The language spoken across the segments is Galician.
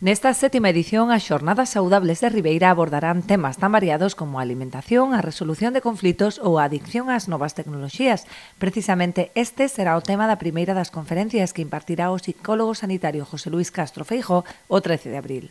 Nesta sétima edición, as Xornadas Saudables de Ribeira abordarán temas tan variados como a alimentación, a resolución de conflitos ou a adicción ás novas tecnoloxías. Precisamente este será o tema da primeira das conferencias que impartirá o psicólogo sanitario José Luis Castro Feijóo o 13 de abril.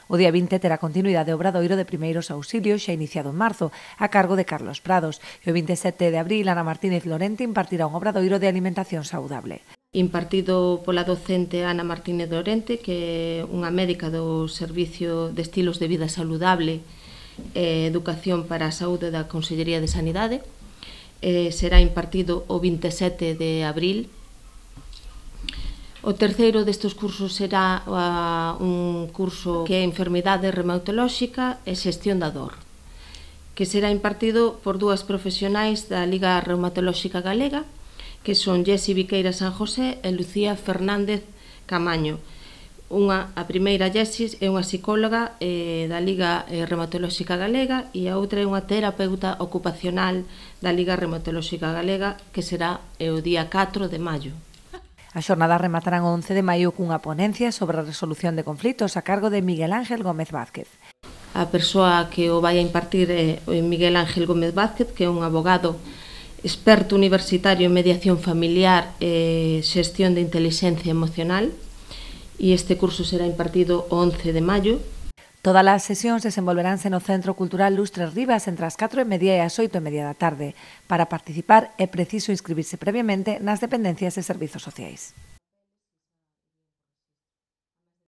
O día 20 terá continuidade o obradoiro de primeiros auxilios xa iniciado en marzo, a cargo de Carlos Prados, e o 27 de abril Ana Martínez Lorente impartirá un obradoiro de alimentación saudable. Impartido pola docente Ana Martínez Lorente, que é unha médica do Servicio de Estilos de Vida Saludable e Educación para a Saúde da Consellería de Sanidade. Será impartido o 27 de abril. O terceiro destes cursos será un curso que é Enfermidade Reumatolóxica e Xestión da Dor, que será impartido por dúas profesionais da Liga Reumatolóxica Galega, que son Jessy Viqueira San José e Lucía Fernández Camaño. A primeira, Jessy, é unha psicóloga da Liga Reumatolóxica Galega e a outra é unha terapeuta ocupacional da Liga Reumatolóxica Galega, que será o día 4 de maio. As xornadas rematarán o 11 de maio cunha ponencia sobre a resolución de conflitos a cargo de Miguel Ángel Gómez Vázquez. A persoa que o vai a impartir é Miguel Ángel Gómez Vázquez, que é un abogado experto universitario en mediación familiar e xestión de intelixencia emocional, e este curso será impartido o 11 de maio. Todas as sesións desenvolveránse no Centro Cultural Lustres Rivas entre as 4:30 e as 8:30 da tarde. Para participar é preciso inscribirse previamente nas dependencias de servizos sociais.